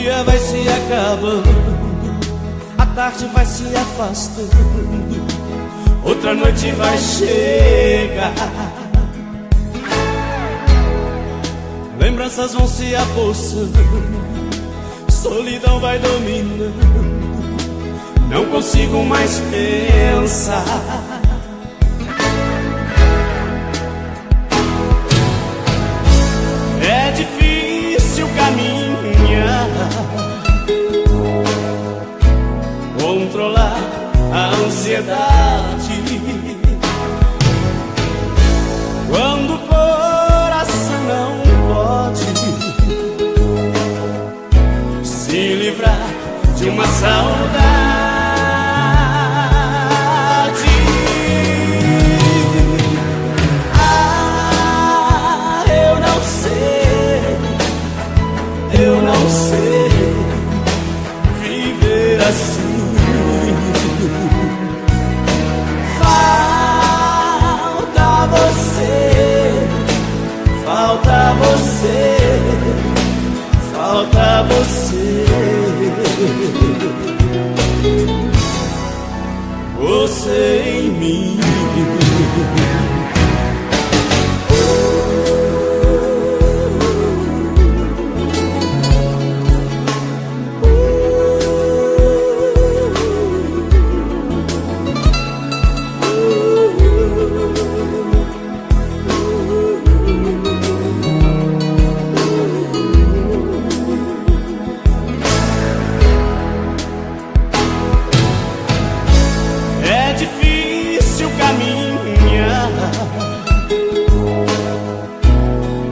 dia vai se acabando, a tarde vai se afastando, outra noite vai chegar. Lembranças vão se apossando, solidão vai dominando, não consigo mais pensar. É difícil caminhar, controlar a ansiedade, quando o coração não pode se livrar de uma saudade. Ah, eu não sei viver assim. Falta você, falta você, falta você. Você em mim.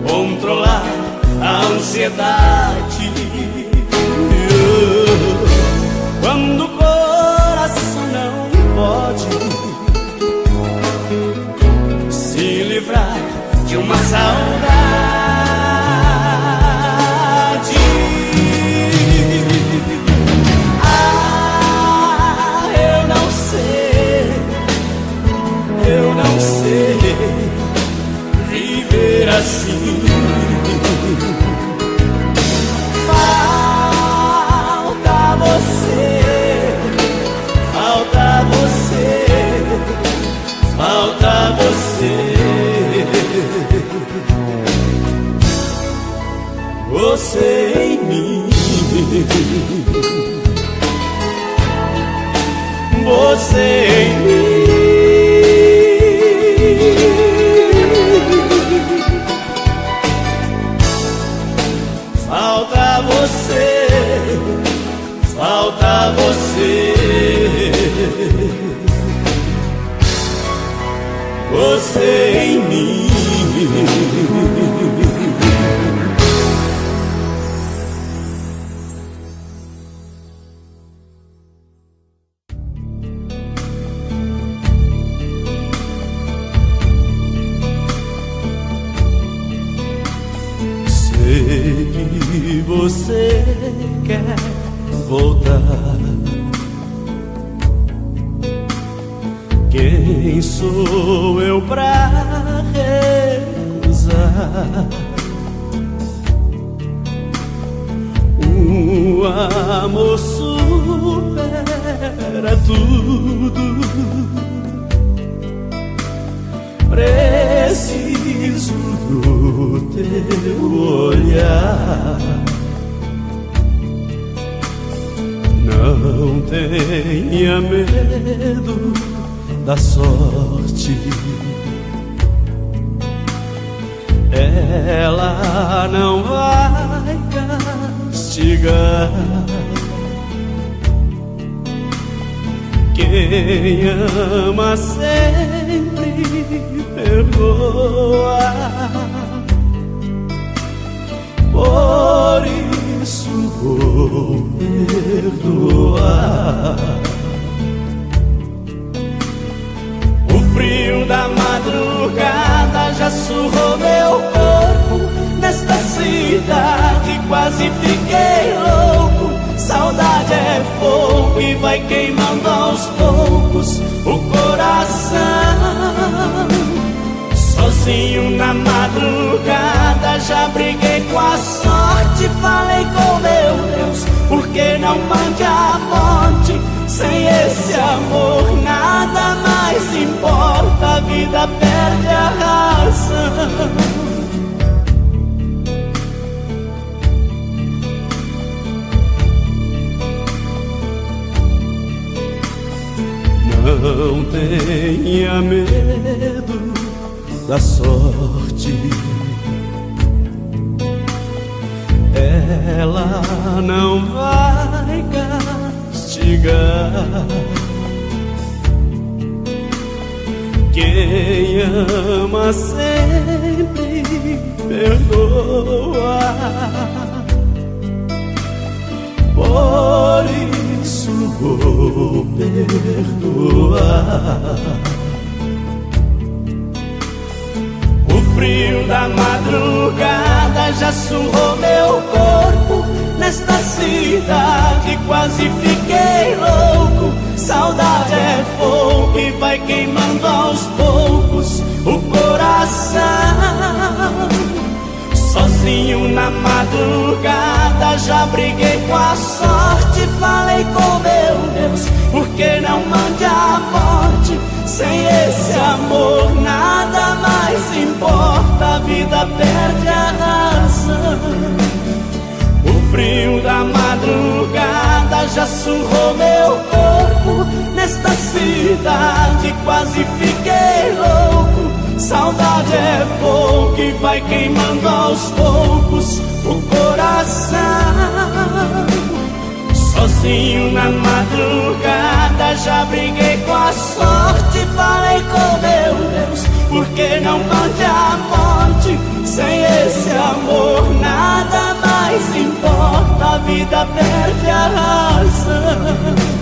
Controlar a ansiedade, quando o coração não pode se livrar de uma saudade. Ah, eu não sei viver assim. Falta você, falta você, falta você. Você em mim. Você em mim. Falta você, falta você. Você em mim. Sei que você quer voltar. Quem sou eu pra recusar um amor supera tudo? Preciso do teu olhar. Não tenha medo da sorte, ela não vai castigar. Quem ama sempre perdoa. Por isso vou perdoar. O frio da madrugada já surrou meu corpo. Nesta cidade quase fiquei louco. Saudade é fogo e vai queimando aos poucos o coração. Sozinho na madrugada já briguei com a sorte. Falei com meu Deus, amor nada mais importa, a vida perde a razão. Não tenha medo da sorte, ela não vai castigar. Quem ama sempre perdoa, por isso vou perdoar. O frio da madrugada já surrou meu corpo. Nesta cidade quase fiquei louco. Saudade é fogo que vai queimando aos poucos o coração. Sozinho na madrugada já briguei com a sorte. Falei com meu Deus, por que não mande a morte? Sem esse amor nada mais importa, a vida perde a razão. O frio da madrugada já surrou meu corpo. Nesta cidade quase fiquei louco. Saudade é fogo que vai queimando aos poucos o coração. Sozinho na madrugada já briguei com a sorte. Falei com meu Deus, por que não mande a morte? Sem esse amor nada mais importa, a vida perde a razão.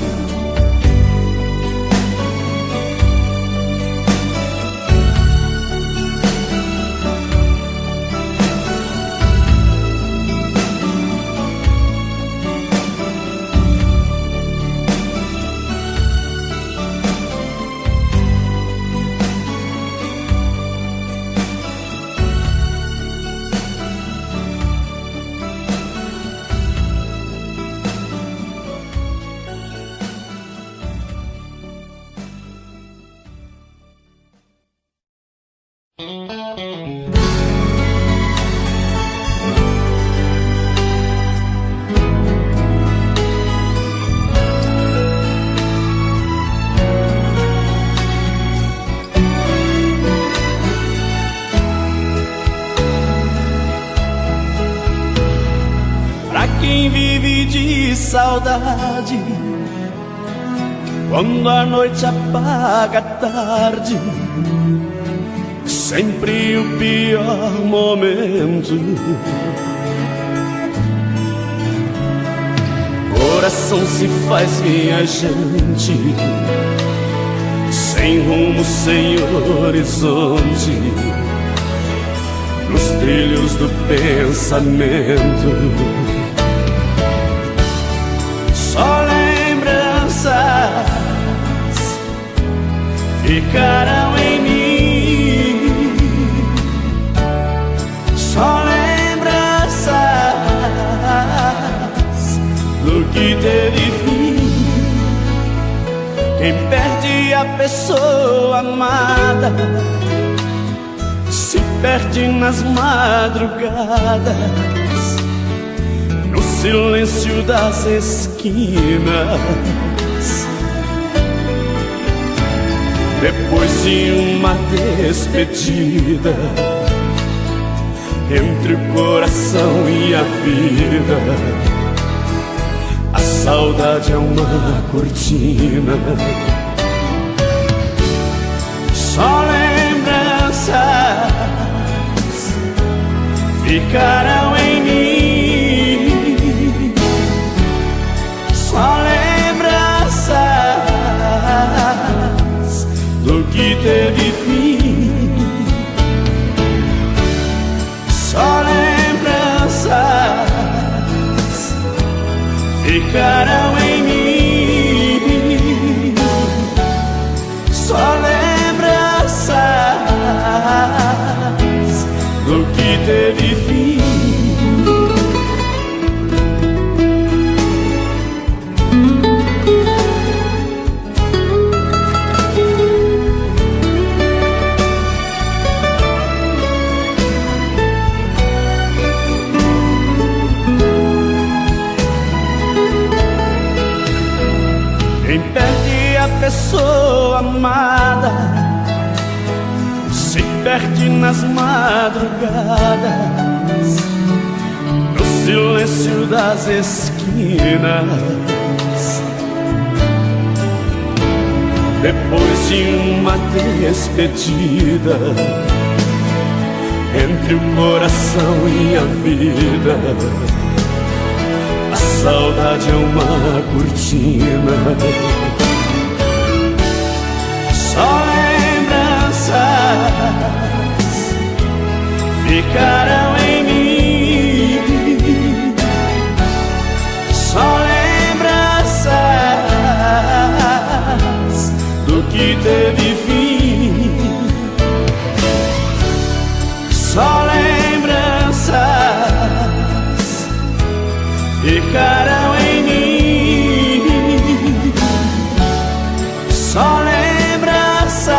Quem vive de saudade, quando a noite apaga a tarde, sempre o pior momento. Coração se faz viajante, sem rumo, sem horizonte, nos trilhos do pensamento. Só lembranças ficarão em mim. Só lembranças do que teve fim. Quem perde a pessoa amada se perde nas madrugadas, no silêncio das esquinas. Depois de uma despedida, entre o coração e a vida, a saudade é uma cortina. Só lembranças ficarão em mim. Só lembranças do que teve fim. Só lembranças ficarão em mim. Só lembranças do que teve fim. Quem perde a pessoa amada se perde nas madrugadas, no silêncio das esquinas. Depois de uma despedida, entre o coração e a vida, a saudade é uma cortina. Só lembranças ficarão em mim. Só lembranças do que teve fim. Só lembranças ficarão em mim. Só lembranças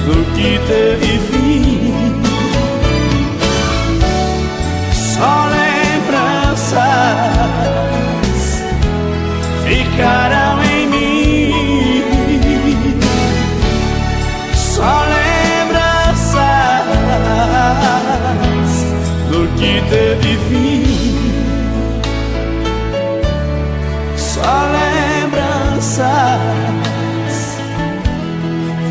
do que teve fim. Só lembranças ficarão em mim. Só lembranças do que teve fim. Só lembranças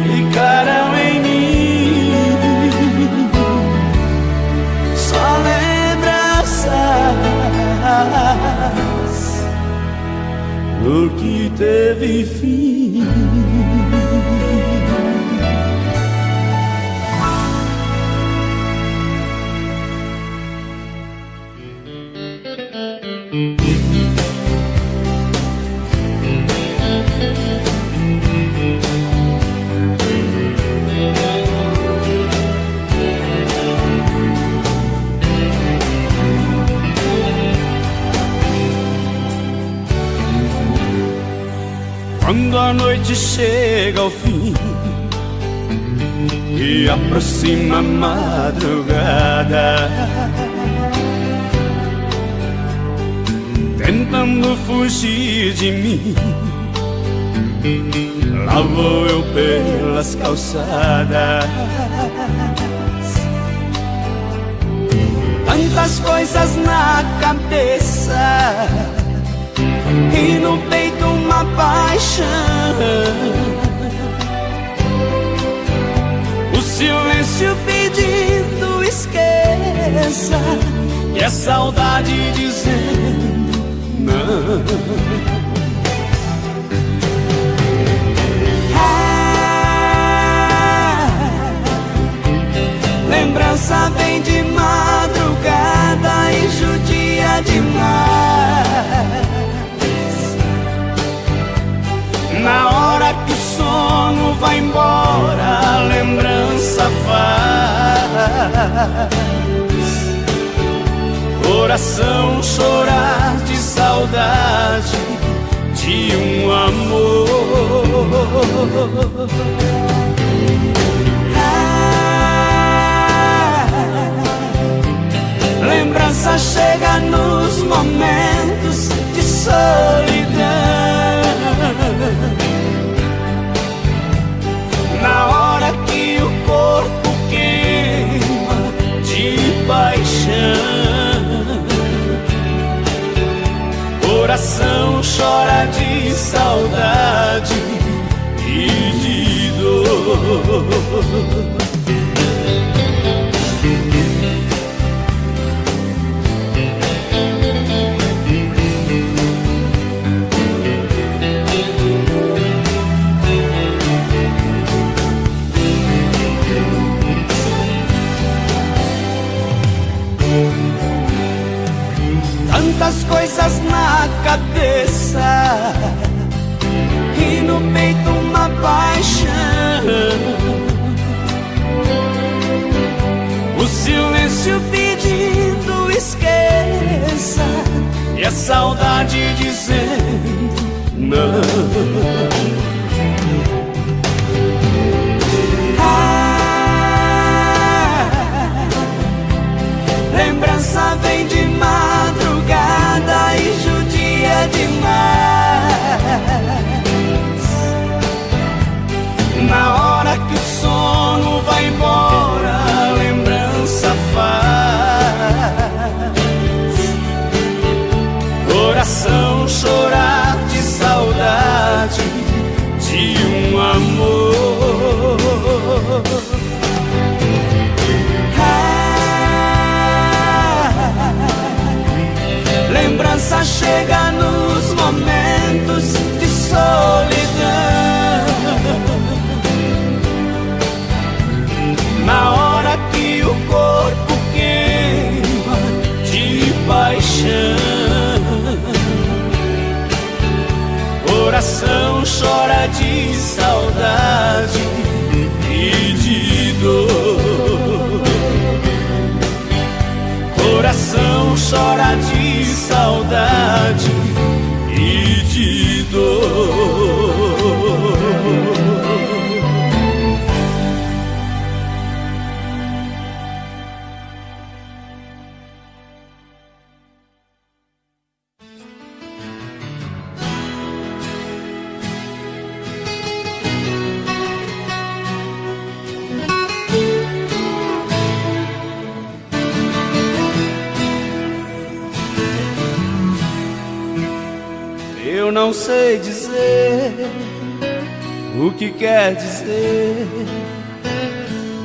ficarão em mim. Só lembranças do que teve fim. Quando a noite chega ao fim e aproxima a madrugada, tentando fugir de mim, lá vou eu pelas calçadas. Tantas coisas na cabeça e no peito uma paixão. O silêncio pedindo esqueça, e a saudade dizendo não. Lembrança vem de madrugada e judia demais. Na hora que o sono vai embora, a lembrança faz coração chorar de saudade de um amor. Lembrança chega nos momentos de solidão, na hora que o corpo queima de paixão. Coração chora de saudade e de dor. Tantas coisas na cabeça e no peito uma paixão. O silêncio pedindo esqueça, e a saudade dizendo não. Lembrança vem de madrugada e judia demais. coração chorar de saudade de um amor. Lembrança chega nos momentos de solidão, na hora que o corpo queima de paixão. Coração chora de saudade e de dor. Coração chora de saudade e de dor. Eu não sei dizer o que quer dizer,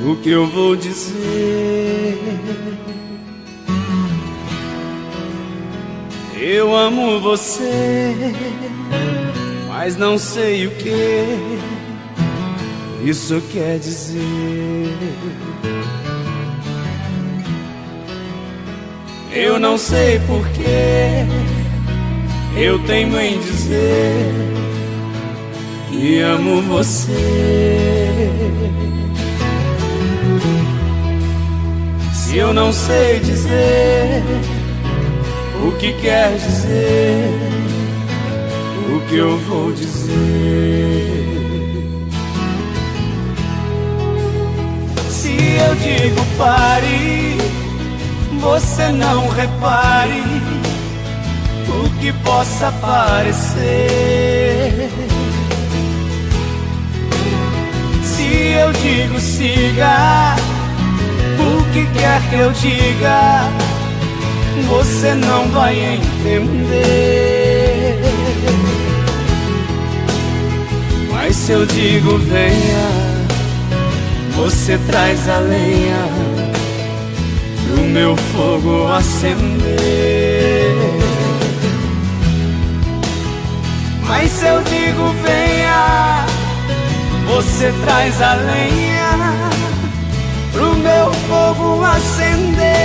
o que eu vou dizer. Eu amo você, mas não sei o que isso quer dizer. Eu não sei porquê eu teimo em dizer que amo você. Se eu não sei dizer o que quer dizer, o que eu vou dizer? Se eu digo pare, você não repare o que possa parecer. Se eu digo siga, o que quer que eu diga, você não vai entender. Mas se eu digo venha, você traz a lenha pro meu fogo acender. Mas se eu digo venha, você traz a lenha pro meu fogo acender.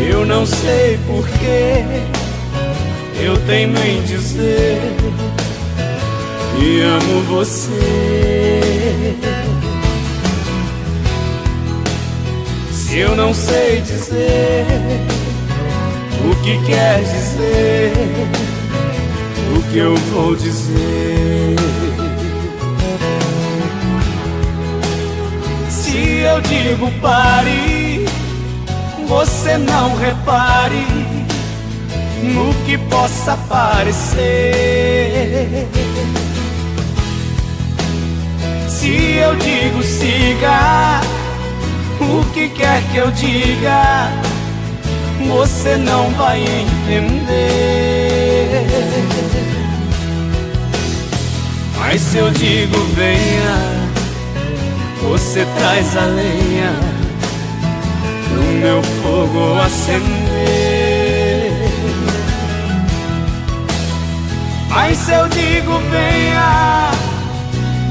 Eu não sei porquê eu teimo em dizer que amo você. Se eu não sei dizer o que quer dizer, o que eu vou dizer? Se eu digo pare, você não repare no que possa parecer. Se eu digo siga, o que quer que eu diga, você não vai entender. Mas se eu digo venha, você traz a lenha pro meu fogo acender. Mas se eu digo venha,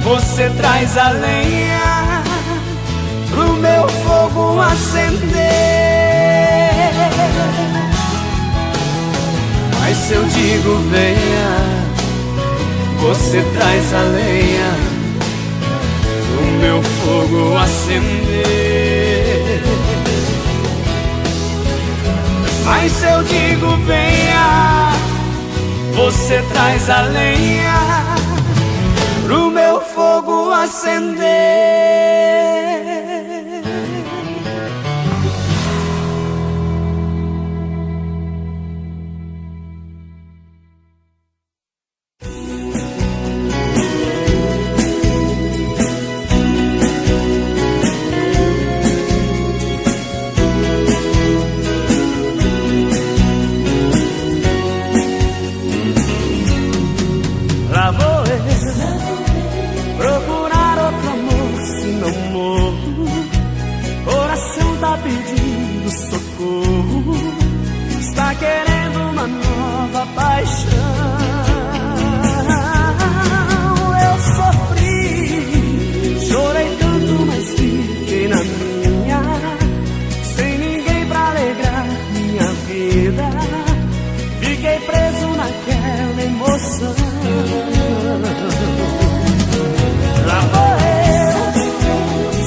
você traz a lenha pro meu fogo acender. Mas se eu digo venha, você traz a lenha pro meu fogo acender. Mas se eu digo venha, você traz a lenha pro meu fogo acender. querendo uma nova paixão. Eu sofri, chorei tanto, mas fiquei na minha, sem ninguém pra alegrar minha vida. Fiquei preso naquela emoção. Lá vou eu,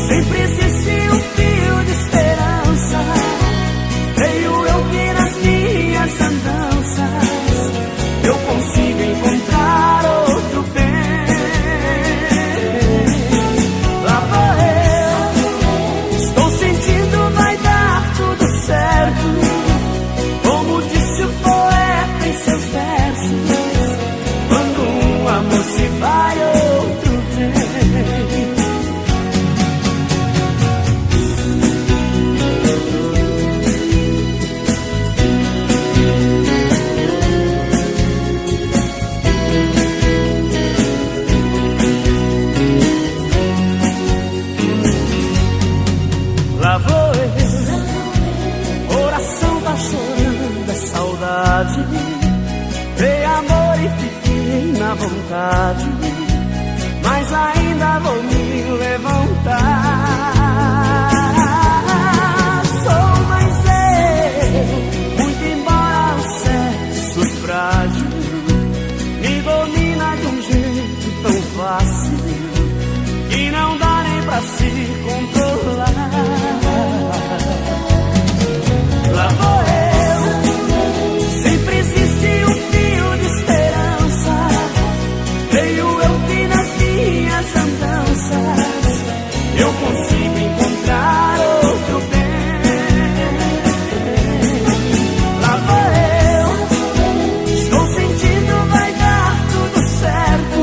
sempre existiu um fio de esperança. Veio eu que nas minhas andanças eu consigo encontrar outro bem. Lá vou eu, estou sentindo vai dar tudo certo, como disse o poeta em seus versos. Quando um amor se vai, outro vem. Lá vou eu, coração tá chorando a saudade. Dei amor e fiquei na vontade, mas ainda vou me levantar. Sou mais eu, muito embora o sexo frágil me domina de um jeito tão fácil que não dá nem pra se controlar. Lá vou eu, sempre existiu um fio de esperança. Veio eu que nas minhas andanças eu consigo encontrar outro bem. Lá vou eu, estou sentindo vai dar tudo certo,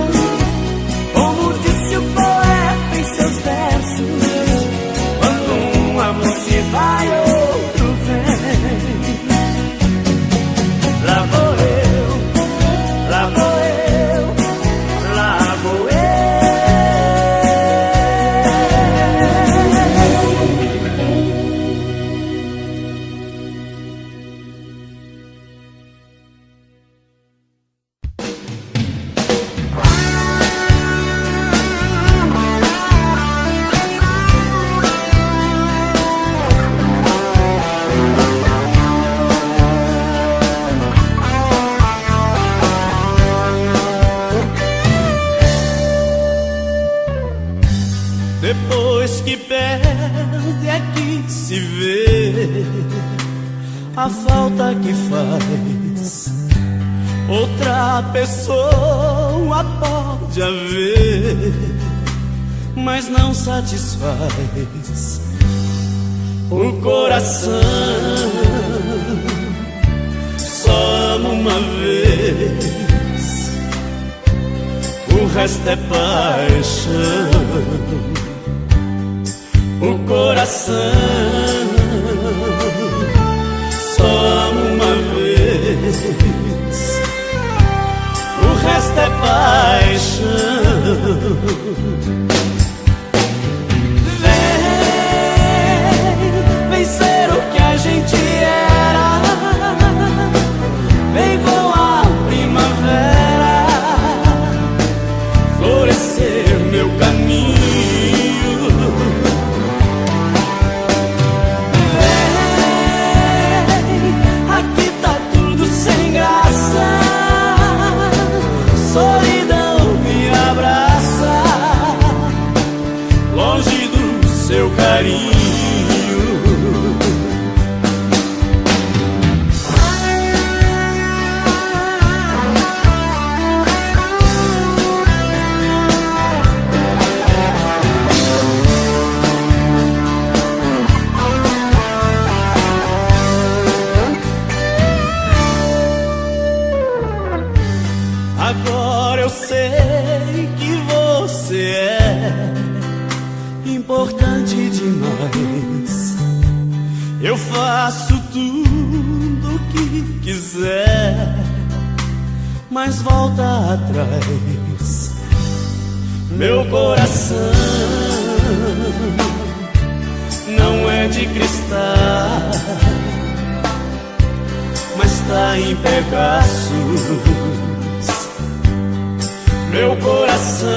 como disse o poeta em seus versos. Quando um amor se vai, outro vem. Lá vou eu, lá vou eu, lá vou eu. Depois que perde é que se vê a falta que faz. Outra pessoa pode haver, mas não satisfaz o coração. Só ama uma vez, o resto é paixão. O coração só ama uma vez, o resto é paixão. Vem ser o que a gente era, vem com a primavera florescer meu caminho. Solidão me abraça, longe do seu carinho. Agora eu sei que você é importante demais. Eu faço tudo o que quiser, mas volta atrás. Meu coração não é de cristal, mas está em pedaços. Meu coração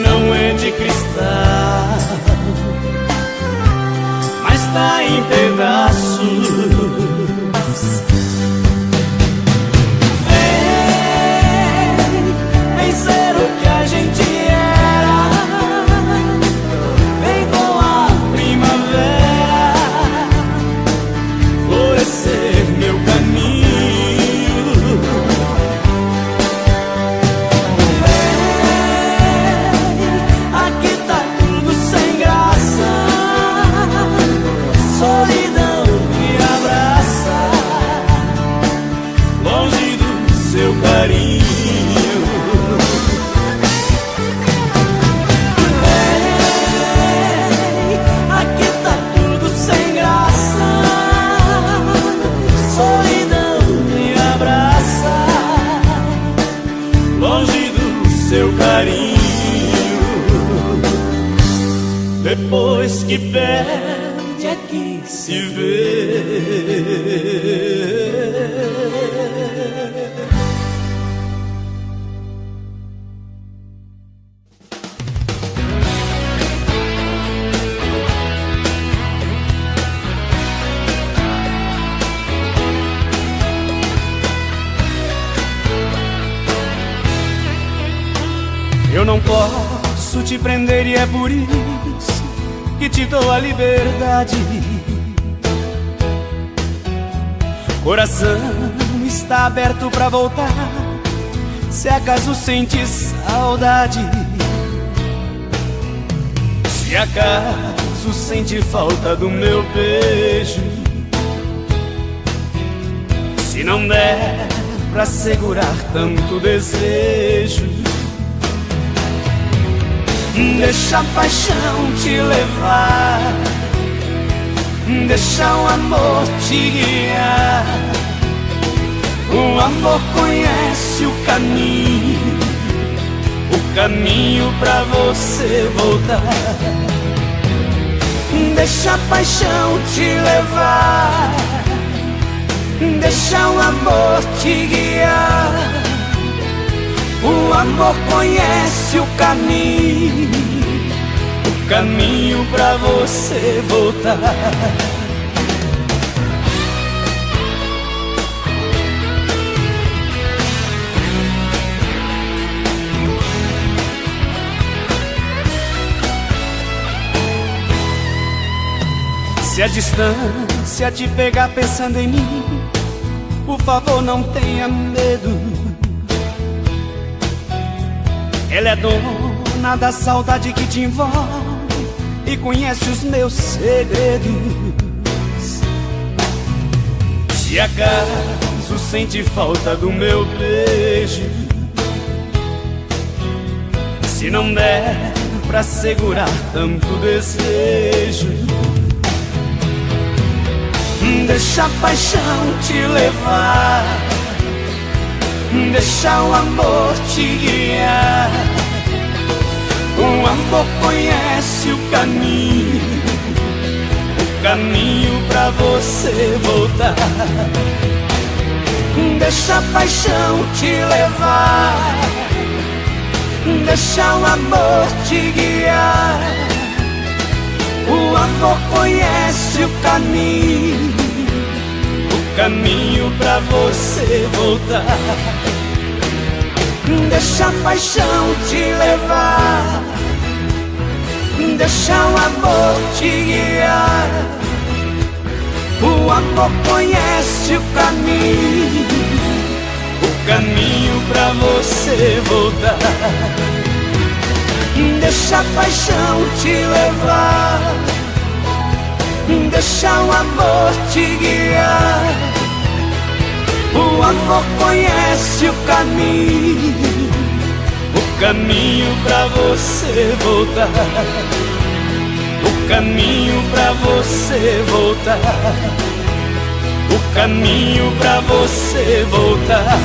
não é de cristal, mas está em pedaços. Vem ser o que a gente era, vem com a primavera florescer meu caminho. Depois que perde é que se vê. Eu não posso te prender e é por isso que te dou a liberdade. Coração está aberto pra voltar, se acaso sente saudade. Se acaso sente falta do meu beijo, se não der pra segurar tanto desejo, deixa a paixão te levar, deixa o amor te guiar. O amor conhece o caminho pra você voltar. Deixa a paixão te levar, deixa o amor te guiar. O amor conhece o caminho pra você voltar. Se a distância te pegar pensando em mim, por favor não tenha medo. Ela é dona da saudade que te envolve e conhece os meus segredos. Se acaso sente falta do meu beijo, se não der pra segurar tanto desejo, deixa a paixão te levar, deixa o amor te guiar. O amor conhece o caminho pra você voltar. Deixa a paixão te levar, deixa o amor te guiar. O amor conhece o caminho pra você voltar. Deixa a paixão te levar, deixa o amor te guiar. O amor conhece o caminho pra você voltar. Deixa a paixão te levar, deixa o amor te guiar. O amor conhece o caminho pra você voltar. O caminho pra você voltar. O caminho pra você voltar.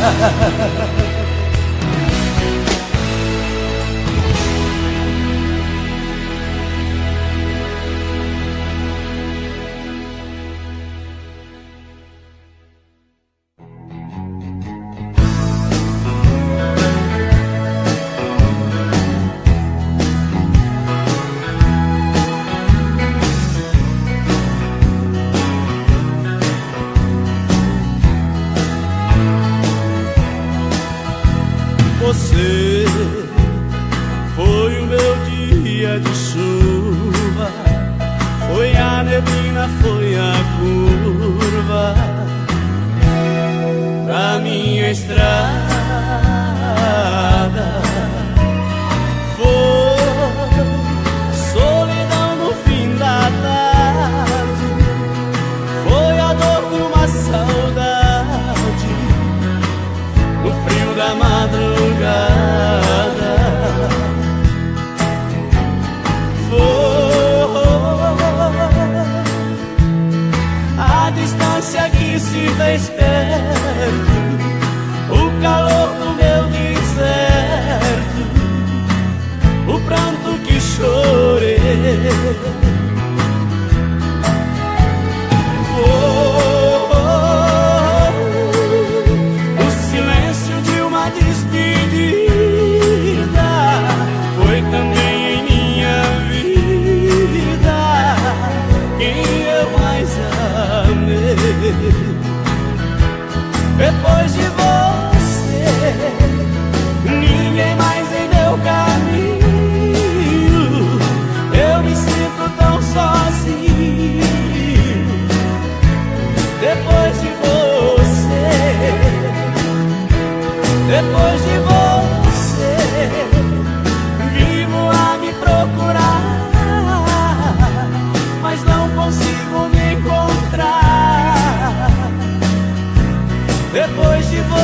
a distância que se fez perto, o calor do meu deserto, o pranto que chorei. O silêncio de uma despedida foi também em minha vida quem eu mais amei. Depois de você, ninguém mais em meu caminho. Eu me sinto tão sozinho. Depois de você, depois de você, vivo a me procurar, mas não consigo me encontrar. Depois de você,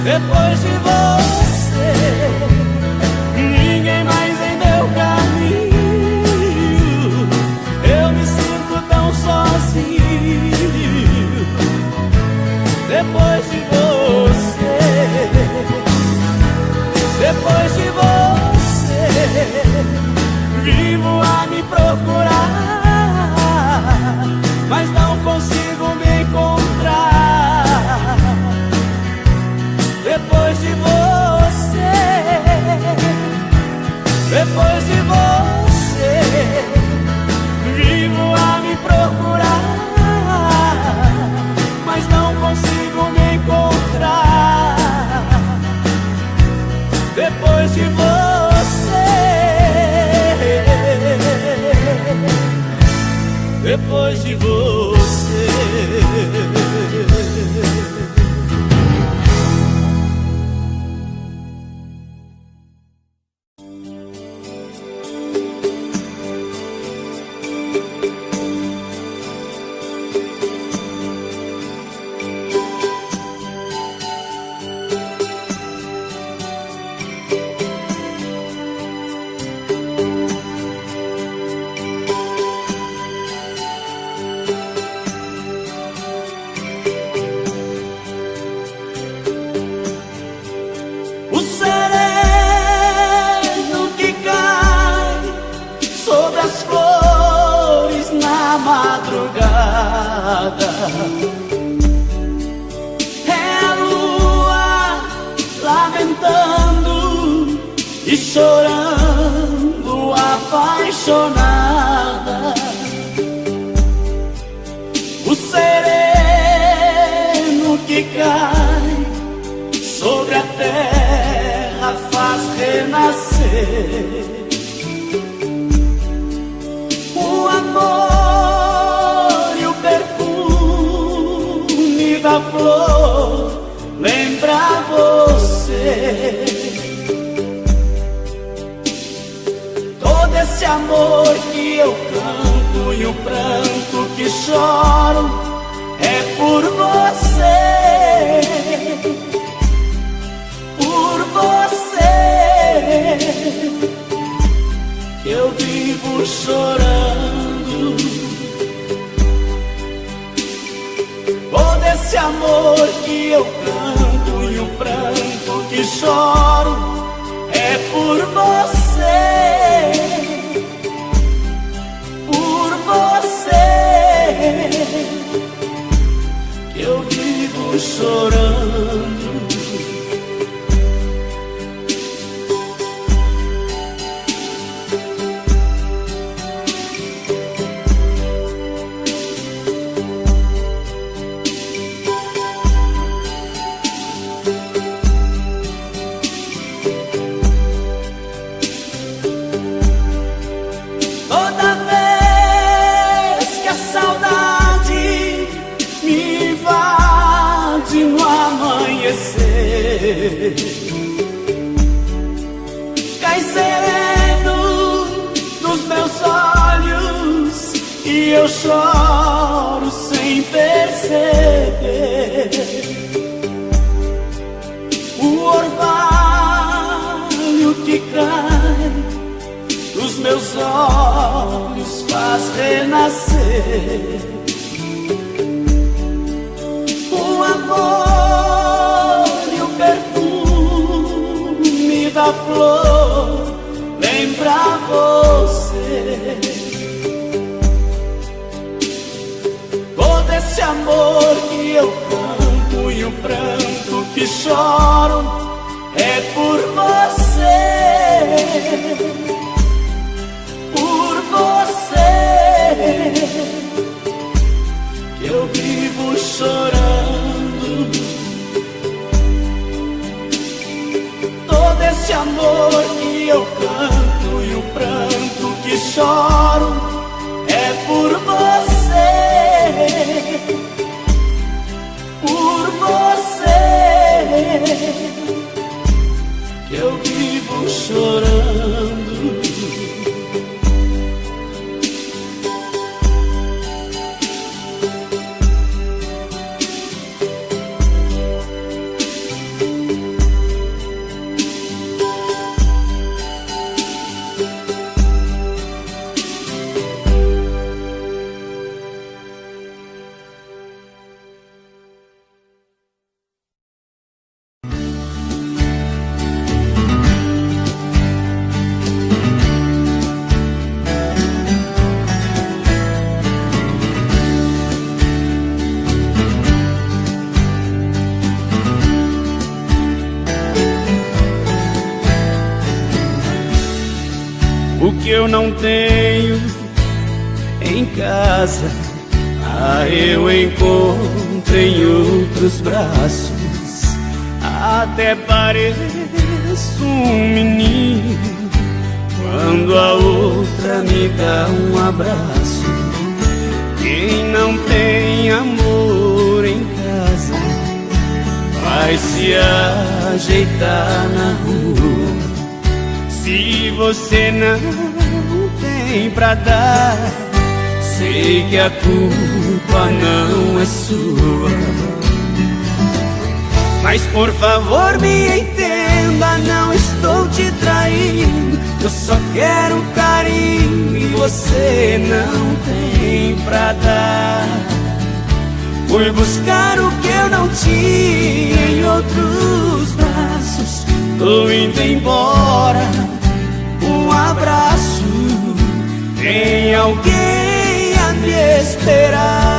depois de você, ninguém mais em meu caminho. Eu me sinto tão sozinho. Depois de você, depois de você, vivo a me procurar, mas não consigo me encontrar. Depois de você, depois de você, vivo a me procurar, mas não consigo me encontrar. Depois de você, depois de você. É a lua lamentando e chorando apaixonada. O sereno que cai sobre a terra faz renascer o amor da flor, lembra você. Todo esse amor que eu canto e o pranto que choro é por você, por você que eu vivo chorando. Todo esse amor que eu canto e o pranto que choro é por você, por você que eu vivo chorando. eu choro sem perceber o orvalho que cai dos meus olhos faz renascer o amor e o perfume da flor. Lembra você todo esse amor que eu canto e o pranto que choro é por você, por você que eu vivo chorando. Todo esse amor que eu canto e o pranto que choro é por você, por você que eu vivo chorando. O que eu não tenho em casa, eu encontro em outros braços. Até pareço um menino quando a outra me dá um abraço. Quem não tem amor em casa vai se ajeitar na rua. Se você não tem pra dar, sei que a culpa não é sua. Mas por favor me entenda, não estou te traindo. Eu só quero carinho e você não tem pra dar. Fui buscar o que eu não tinha em outros braços. Tô indo embora, um abraço. Tem alguém a me esperar.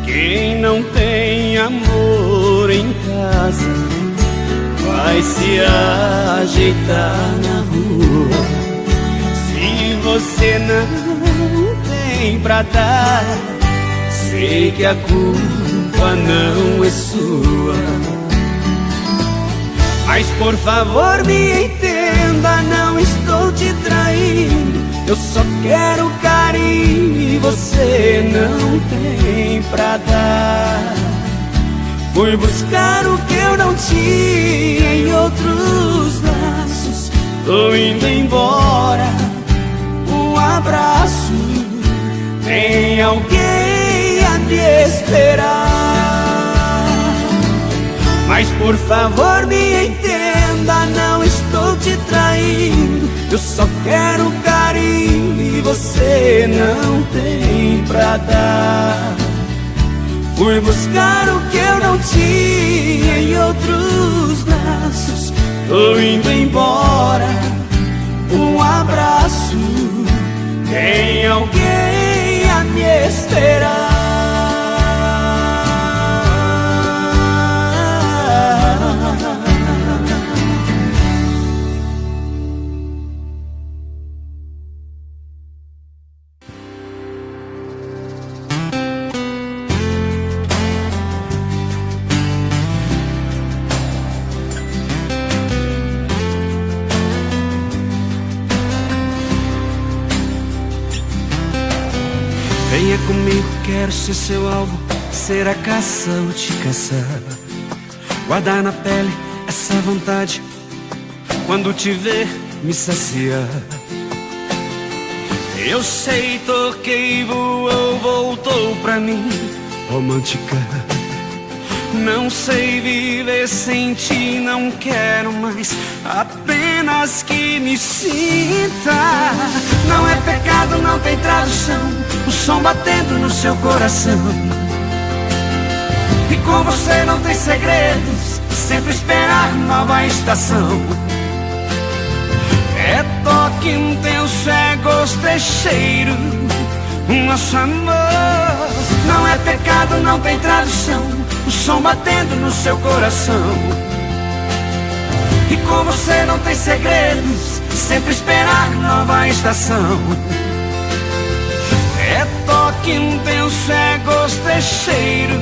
Quem não tem amor em casa vai se ajeitar na rua. Se você não tem pra dar, sei que a culpa não é sua. Mas por favor me entenda, não estou te traindo. Eu só quero carinho e você não tem pra dar. Fui buscar o que eu não tinha em outros braços. Tô indo embora, um abraço. Tem alguém a me esperar. Mas por favor me entenda, não estou te traindo. Eu só quero carinho e você não tem pra dar. Fui buscar o que eu não tinha em outros braços. Tô indo embora, um abraço. Tem alguém a me esperar. quero ser seu alvo, ser a caça ou te caçar. Guardar na pele essa vontade, quando te ver me saciar. Eu sei, toquei, voou, voltou pra mim, romântica. Não sei viver sem ti, não quero mais, apenas que me sinta. Não é pecado, não tem tradução, o som batendo no seu coração. E com você não tem segredos, sempre esperar nova estação. É toque intenso, é gosto, é cheiro, nosso amor. Não é pecado, não tem tradução, o som batendo no seu coração. E com você não tem segredos, sempre esperar nova estação. É toque intenso, é gosto, é cheiro,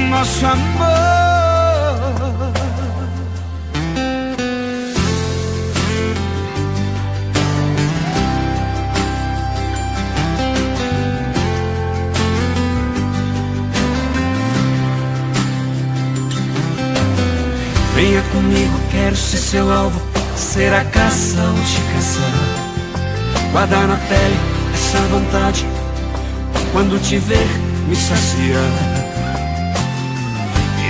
nosso amor. Venha comigo, quero ser seu alvo, ser a caça ou te caçar. Guardar na pele essa vontade, quando te ver me saciar.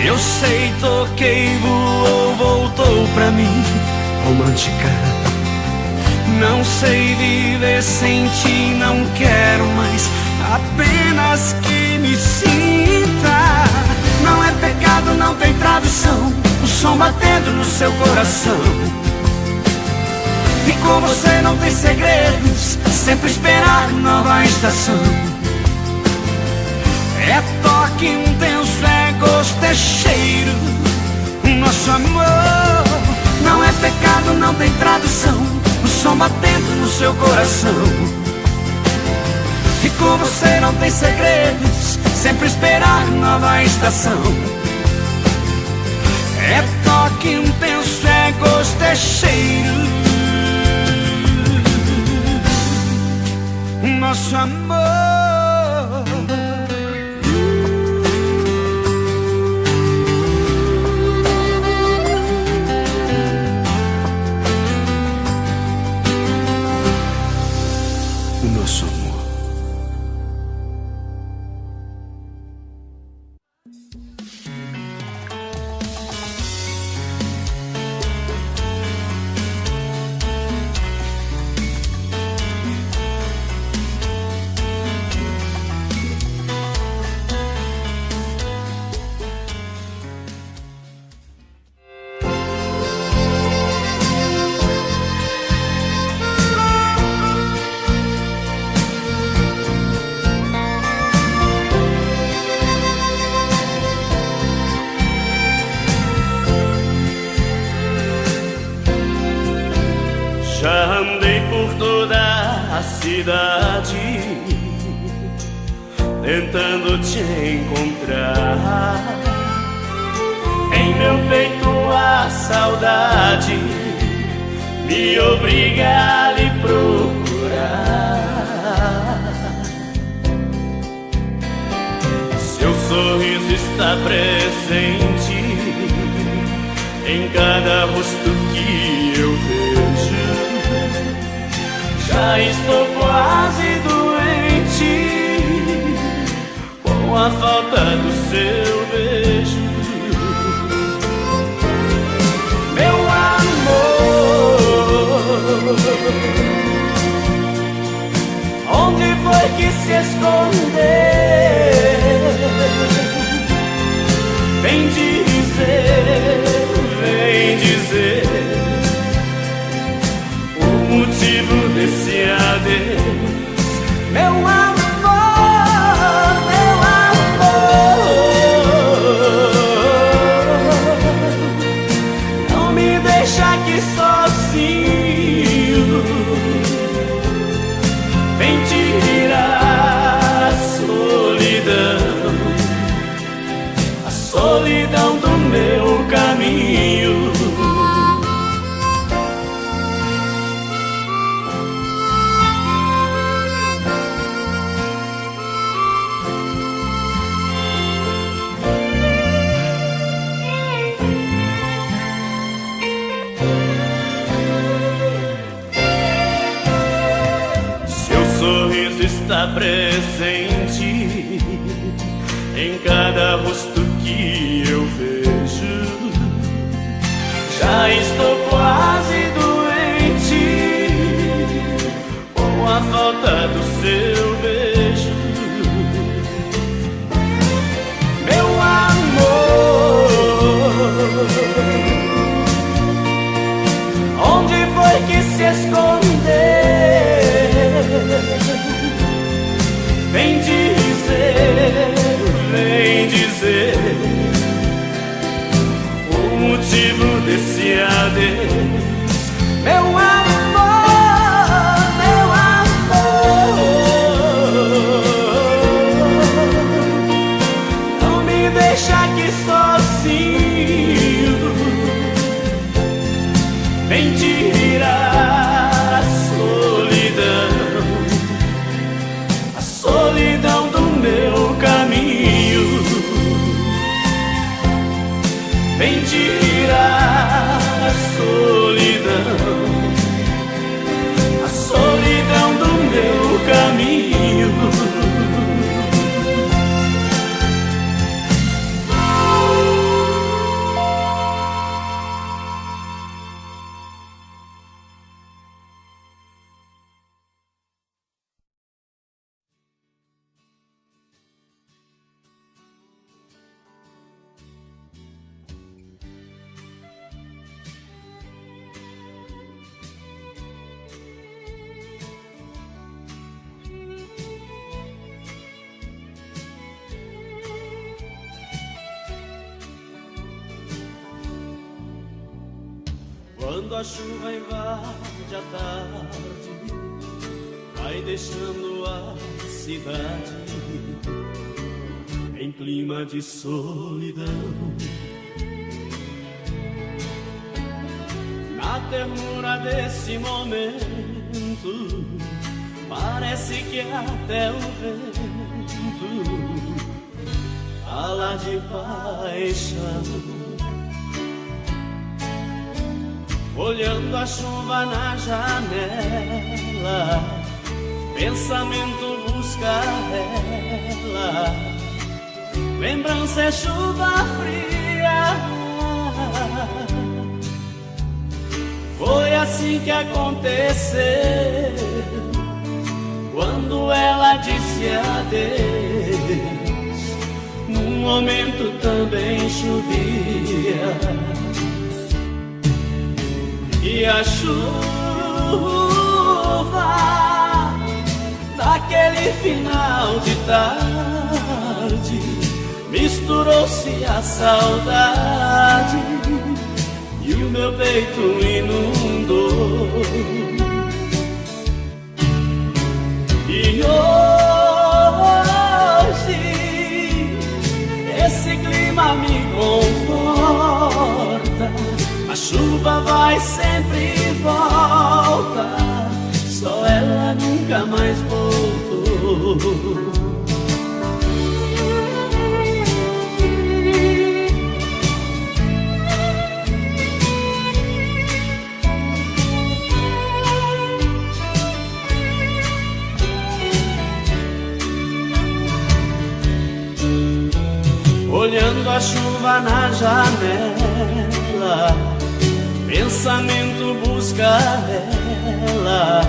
Eu sei, toquei, voou, voltou pra mim, romântica. Não sei viver sem ti, não quero mais, apenas que me sinta. Não é pecado, não tem tradução, o som batendo no seu coração. E com você não tem segredos, sempre esperar nova estação. É toque intenso, é gosto, é cheiro, nosso amor. Não é pecado, não tem tradução, o som batendo no seu coração. E com você não tem segredos, sempre esperar nova estação. É toque intenso, é gosto, é cheiro, nosso amor. O nosso amor. Já andei por toda a cidade, tentando te encontrar. Em meu peito a saudade me obriga a lhe procurar. Seu sorriso está presente em cada rosto que eu vejo. Já estou quase doente com a falta do seu beijo. Meu amor, onde foi que se escondeu? Vem dizer o motivo desse adeus. Meu amor, não me deixa aqui sozinho. Vem tirar a solidão. presente em cada rosto que eu vejo. Já estou quase doente com a falta do seu beijo. Meu amor, onde foi que se escondeu? Vem dizer o motivo desse adeus. Meu amor, não me deixa aqui sozinho. Vem tirar a solidão do meu caminho. Vem tirar a solidão do meu caminho. Quando a chuva invade a tarde, vai deixando a cidade em clima de solidão. Na ternura desse momento, parece que até o vento fala de paixão. Olhando a chuva na janela, pensamento busca ela. Lembrança é chuva fria. Foi assim que aconteceu, quando ela disse adeus. Num momento também chovia, e a chuva daquele final de tarde misturou-se a saudade e o meu peito inundou. E hoje esse clima me conforta. A chuva vai sempre e volta, só ela nunca mais voltou. Olhando a chuva na janela, pensamento busca ela.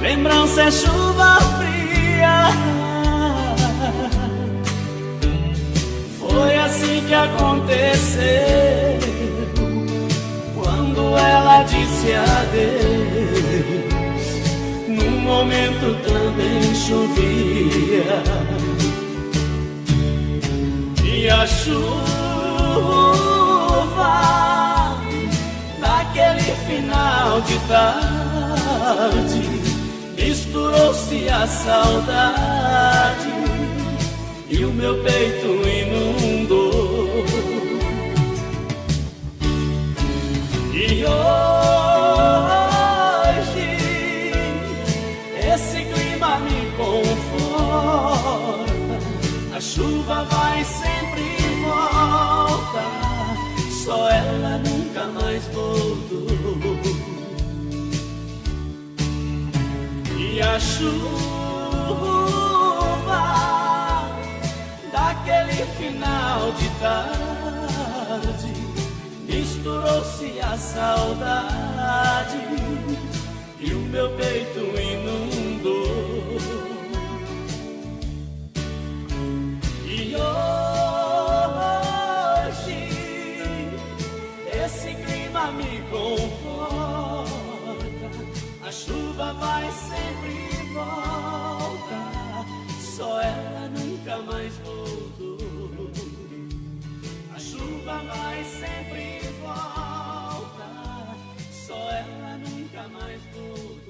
Lembrança é chuva fria. Foi assim que aconteceu, quando ela disse adeus. Num momento também chovia, e a chuva daquele final de tarde misturou-se a saudade e o meu peito inundou. E hoje esse clima me conforta. A chuva vai sempre e volta, só ela nunca mais voltou. E a chuva chuva daquele final de tarde, misturou-se a saudade e o meu peito inundou. E hoje esse clima me conforta, a chuva vai sempre e volta, só ela nunca mais voltou. A chuva vai sempre e volta, só ela nunca mais voltou.